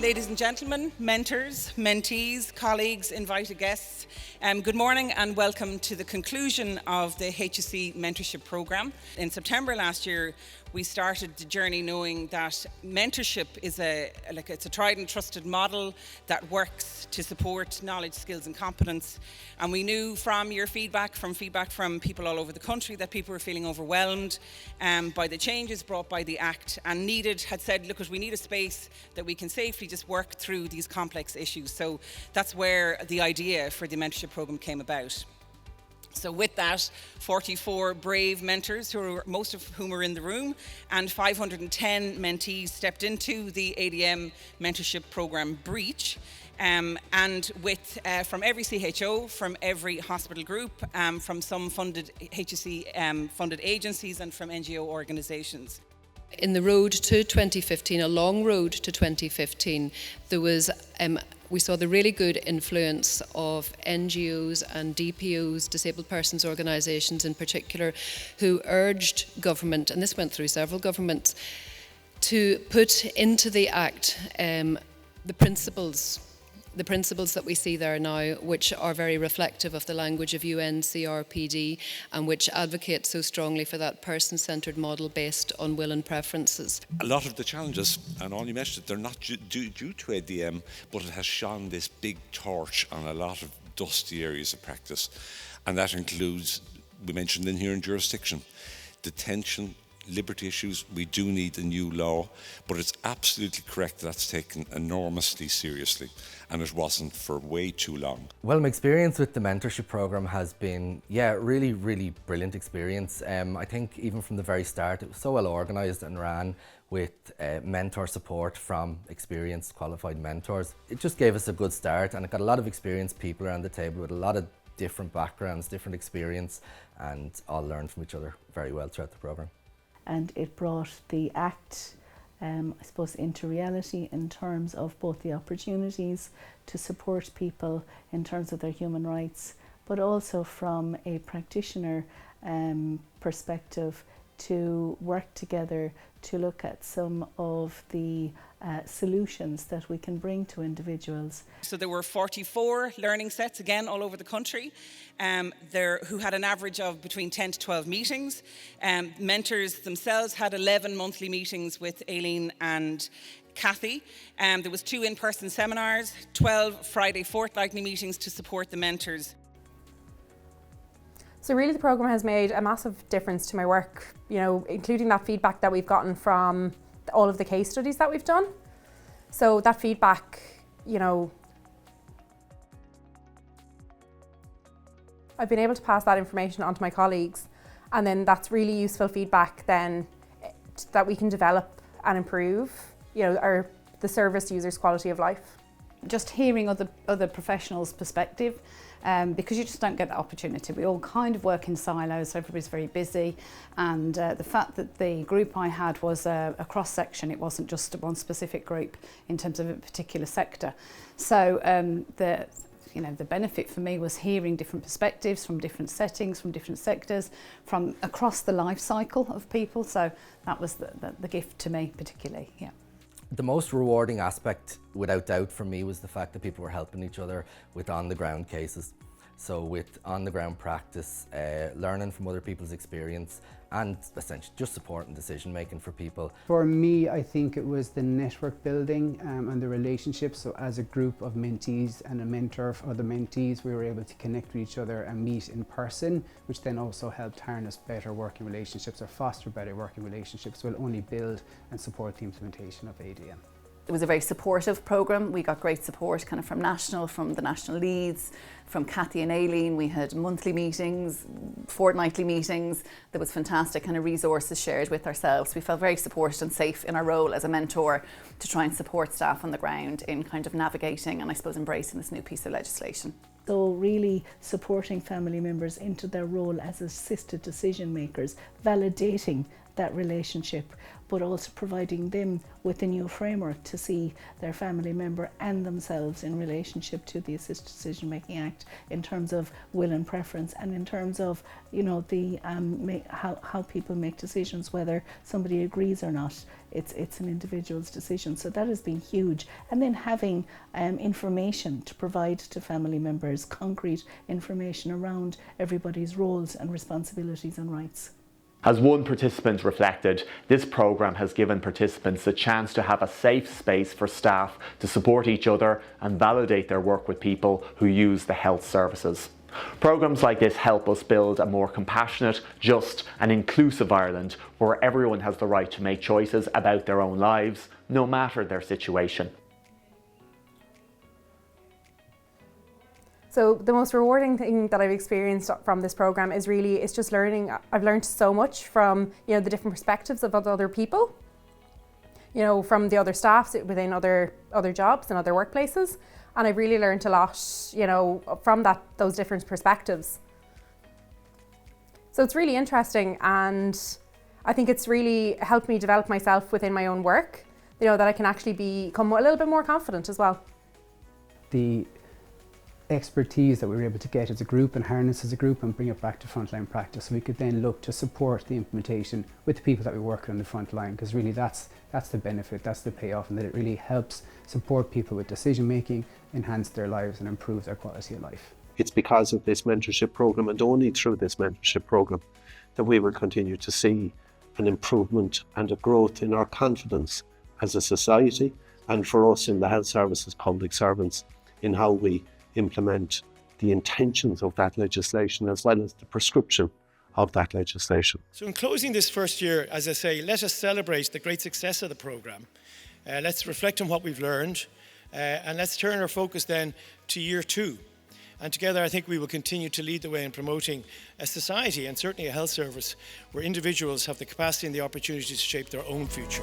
Ladies and gentlemen, mentors, mentees, colleagues, invited guests, good morning and welcome to the conclusion of the HSE Mentorship Programme. In September last year, we started the journey knowing that mentorship is it's a tried and trusted model that works to support knowledge, skills and competence. And we knew from your feedback from people all over the country that people were feeling overwhelmed by the changes brought by the Act and had said, look, we need a space that we can safely just work through these complex issues. So that's where the idea for the mentorship programme came about. So with that, 44 brave mentors, most of whom are in the room, and 510 mentees stepped into the ADM mentorship programme breach. And with from every CHO, from every hospital group, from some funded HSE funded agencies and from NGO organisations. In the road to 2015, a long road to 2015, there was we saw the really good influence of NGOs and DPOs, disabled persons organisations in particular, who urged government, and this went through several governments, to put into the Act the principles that we see there now, which are very reflective of the language of UN CRPD and which advocate so strongly for that person-centred model based on will and preferences. A lot of the challenges, and all you mentioned, they're not due to ADM, but it has shone this big torch on a lot of dusty areas of practice. And that includes, we mentioned in here in jurisdiction, detention, liberty issues. We do need a new law, but it's absolutely correct that's taken enormously seriously, and it wasn't for way too long. Well, my experience with the mentorship programme has been, really, really brilliant experience. I think even from the very start, it was so well organised and ran with mentor support from experienced, qualified mentors. It just gave us a good start, and it got a lot of experienced people around the table with a lot of different backgrounds, different experience, and all learned from each other very well throughout the programme. And it brought the Act, I suppose, into reality in terms of both the opportunities to support people in terms of their human rights, but also from a practitioner perspective to work together to look at some of the solutions that we can bring to individuals. So there were 44 learning sets, again, all over the country, who had an average of between 10 to 12 meetings. Mentors themselves had 11 monthly meetings with Aileen and Kathy. There was 2 in-person seminars, 12 Friday fortnightly meetings to support the mentors. So really the programme has made a massive difference to my work, including that feedback that we've gotten from all of the case studies that we've done. So that feedback, I've been able to pass that information on to my colleagues, and then that's really useful feedback then that we can develop and improve, the service users' quality of life. Just hearing other professionals' perspective, because you just don't get that opportunity. We all kind of work in silos, so everybody's very busy, and the fact that the group I had was a cross-section, it wasn't just one specific group in terms of a particular sector. So the benefit for me was hearing different perspectives from different settings, from different sectors, from across the life cycle of people. So that was the gift to me particularly, yeah. The most rewarding aspect, without doubt, for me was the fact that people were helping each other with on-the-ground cases. So with on-the-ground practice, learning from other people's experience, and essentially just supporting decision-making for people. For me, I think it was the network building and the relationships. So as a group of mentees and a mentor for other mentees, we were able to connect with each other and meet in person, which then also helped harness better working relationships or foster better working relationships, will only build and support the implementation of ADM. It was a very supportive programme. We got great support from the national leads, from Kathy and Aileen. We had monthly meetings, fortnightly meetings. There was fantastic resources shared with ourselves. We felt very supported and safe in our role as a mentor to try and support staff on the ground in navigating and I suppose embracing this new piece of legislation. So really supporting family members into their role as assisted decision makers, validating that relationship but also providing them with a new framework to see their family member and themselves in relationship to the Assisted Decision Making Act in terms of will and preference, and in terms of, you know, the how people make decisions, whether somebody agrees or not. It's an individual's decision. So that has been huge. And then having information to provide to family members, concrete information around everybody's roles and responsibilities and rights. As one participant reflected, this programme has given participants a chance to have a safe space for staff to support each other and validate their work with people who use the health services. Programmes like this help us build a more compassionate, just and inclusive Ireland where everyone has the right to make choices about their own lives, no matter their situation. So the most rewarding thing that I've experienced from this programme is really, it's just learning. I've learned so much from, you know, the different perspectives of other people, you know, from the other staff within other jobs and other workplaces. And I've really learned a lot, you know, from those different perspectives. So it's really interesting, and I think it's really helped me develop myself within my own work, you know, that I can actually become a little bit more confident as well. The expertise that we were able to get as a group and harness as a group and bring it back to frontline practice, so we could then look to support the implementation with the people that we work on the front line, because really that's the benefit, that's the payoff, and that it really helps support people with decision making, enhance their lives and improve their quality of life. It's because of this mentorship programme, and only through this mentorship programme, that we will continue to see an improvement and a growth in our confidence as a society, and for us in the health services public servants, in how we implement the intentions of that legislation as well as the prescription of that legislation. So in closing this first year, as I say, let us celebrate the great success of the programme. Let's reflect on what we've learned, and let's turn our focus then to year 2. And together I think we will continue to lead the way in promoting a society, and certainly a health service, where individuals have the capacity and the opportunity to shape their own future.